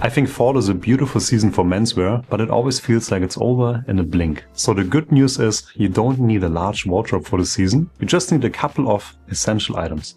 I think fall is a beautiful season for menswear, but it always feels like it's over in a blink. So the good news is you don't need a large wardrobe for the season, you just need a couple of essential items.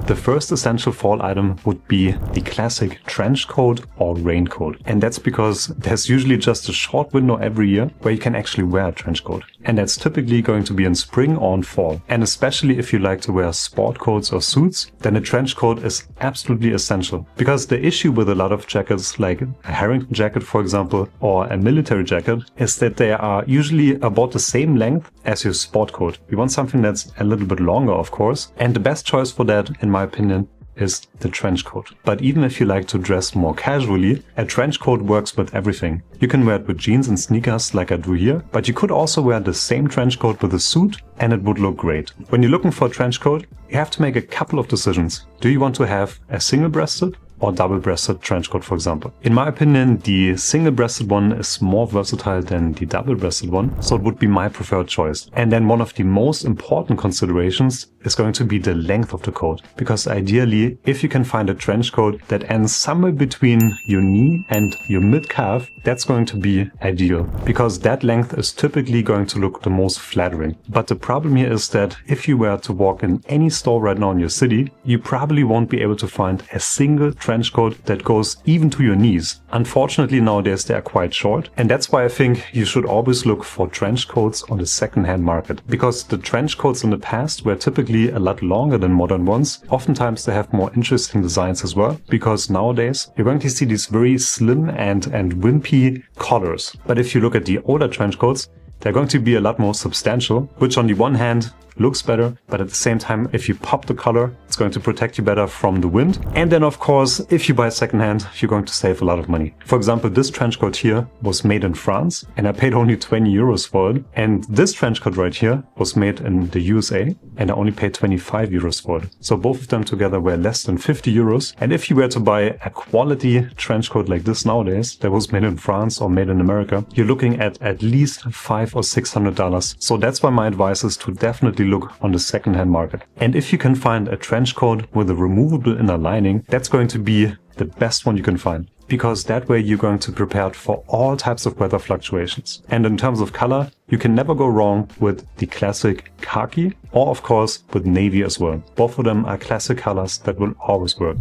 The first essential fall item would be the classic trench coat or raincoat. And that's because there's usually just a short window every year where you can actually wear a trench coat. And that's typically going to be in spring or in fall. And especially if you like to wear sport coats or suits, then a trench coat is absolutely essential. Because the issue with a lot of jackets, like a Harrington jacket, for example, or a military jacket, is that they are usually about the same length as your sport coat. You want something that's a little bit longer, of course. And the best choice for that, in my opinion, is the trench coat. But even if you like to dress more casually, a trench coat works with everything. You can wear it with jeans and sneakers like I do here, but you could also wear the same trench coat with a suit and it would look great. When you're looking for a trench coat, you have to make a couple of decisions. Do you want to have a single-breasted or double-breasted trench coat, for example? In my opinion, the single-breasted one is more versatile than the double-breasted one, so it would be my preferred choice. And then one of the most important considerations is going to be the length of the coat, because ideally, if you can find a trench coat that ends somewhere between your knee and your mid-calf, that's going to be ideal, because that length is typically going to look the most flattering. But the problem here is that if you were to walk in any store right now in your city, you probably won't be able to find a single trench coat that goes even to your knees. Unfortunately, nowadays they are quite short, and that's why I think you should always look for trench coats on the second-hand market, because the trench coats in the past were typically a lot longer than modern ones. Oftentimes they have more interesting designs as well, because nowadays you're going to see these very slim and wimpy collars. But if you look at the older trench coats, they're going to be a lot more substantial, which on the one hand looks better, but at the same time, if you pop the collar, it's going to protect you better from the wind. And then of course, if you buy secondhand, you're going to save a lot of money. For example, this trench coat here was made in France and I paid only 20 euros for it. And this trench coat right here was made in the USA and I only paid 25 euros for it. So both of them together were less than 50 euros. And if you were to buy a quality trench coat like this nowadays, that was made in France or made in America, you're looking at least $500 or $600. So that's why my advice is to definitely look on the second-hand market. And if you can find a trench coat with a removable inner lining, that's going to be the best one you can find, because that way you're going to be prepared for all types of weather fluctuations. And in terms of color, you can never go wrong with the classic khaki or of course with navy as well. Both of them are classic colors that will always work.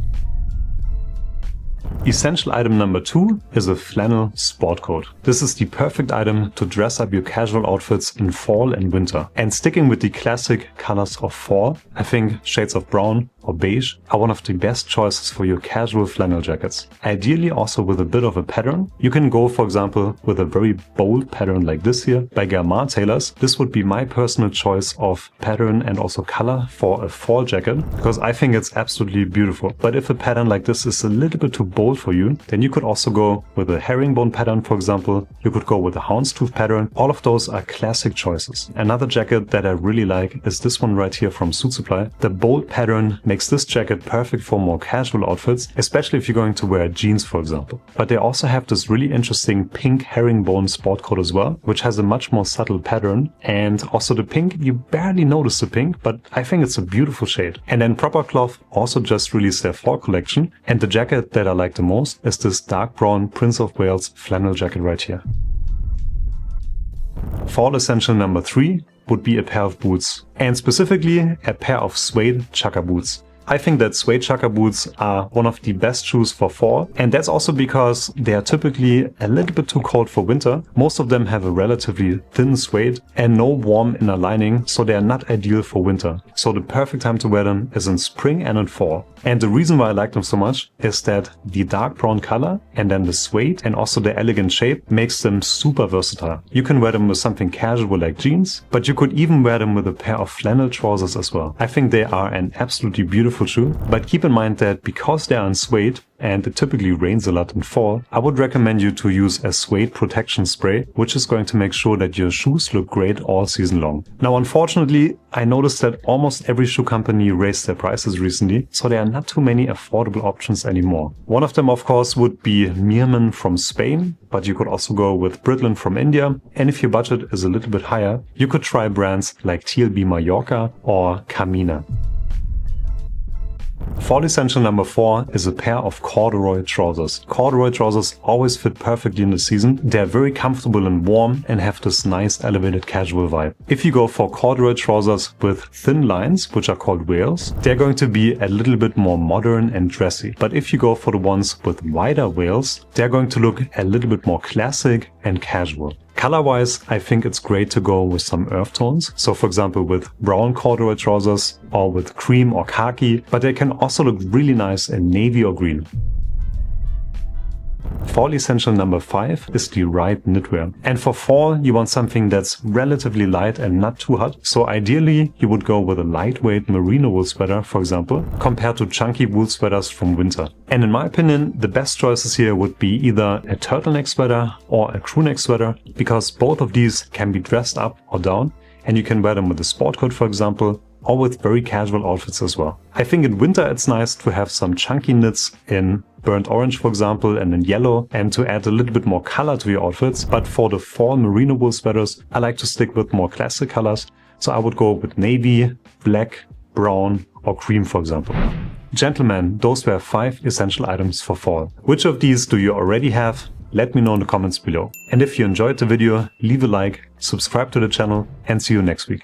Essential item number 2 is a flannel sport coat. This is the perfect item to dress up your casual outfits in fall and winter. And sticking with the classic colors of fall, I think shades of brown or beige are one of the best choices for your casual flannel jackets. Ideally also with a bit of a pattern. You can go, for example, with a very bold pattern like this here by Garmin tailors. This would be my personal choice of pattern and also color for a fall jacket, because I think it's absolutely beautiful. But if a pattern like this is a little bit too bold for you, then you could also go with a herringbone pattern, for example. You could go with a houndstooth pattern. All of those are classic choices. Another jacket that I really like is this one right here from Suit Supply. The bold pattern makes this jacket perfect for more casual outfits, especially if you're going to wear jeans, for example. But they also have this really interesting pink herringbone sport coat as well, which has a much more subtle pattern. And also the pink, you barely notice the pink, but I think it's a beautiful shade. And then Proper Cloth also just released their fall collection, and the jacket that I like the most is this dark brown Prince of Wales flannel jacket right here. Fall essential number 3 would be a pair of boots, and specifically a pair of suede chukka boots. I think that suede chukka boots are one of the best shoes for fall, and that's also because they are typically a little bit too cold for winter. Most of them have a relatively thin suede and no warm inner lining, so they are not ideal for winter. So the perfect time to wear them is in spring and in fall. And the reason why I like them so much is that the dark brown color and then the suede and also the elegant shape makes them super versatile. You can wear them with something casual like jeans, but you could even wear them with a pair of flannel trousers as well. I think they are an absolutely beautiful shoe, but keep in mind that because they are in suede and it typically rains a lot in fall, I would recommend you to use a suede protection spray, which is going to make sure that your shoes look great all season long. Now, unfortunately, I noticed that almost every shoe company raised their prices recently, so there are not too many affordable options anymore. One of them, of course, would be Meerman from Spain, but you could also go with Britland from India. And if your budget is a little bit higher, you could try brands like TLB Mallorca or Carmina. Fall essential number 4 is a pair of corduroy trousers. Corduroy trousers always fit perfectly in the season. They're very comfortable and warm and have this nice elevated casual vibe. If you go for corduroy trousers with thin lines, which are called wales, they're going to be a little bit more modern and dressy. But if you go for the ones with wider wales, they're going to look a little bit more classic and casual. Color-wise, I think it's great to go with some earth tones. So for example, with brown corduroy trousers or with cream or khaki, but they can also look really nice in navy or green. Fall essential number 5 is the right knitwear. And for fall, you want something that's relatively light and not too hot. So ideally, you would go with a lightweight merino wool sweater, for example, compared to chunky wool sweaters from winter. And in my opinion, the best choices here would be either a turtleneck sweater or a crewneck sweater, because both of these can be dressed up or down, and you can wear them with a sport coat, for example, or with very casual outfits as well. I think in winter it's nice to have some chunky knits in burnt orange, for example, and in yellow, and to add a little bit more color to your outfits. But for the fall merino wool sweaters, I like to stick with more classic colors. So I would go with navy, black, brown, or cream, for example. Gentlemen, those were 5 essential items for fall. Which of these do you already have? Let me know in the comments below. And if you enjoyed the video, leave a like, subscribe to the channel, and see you next week.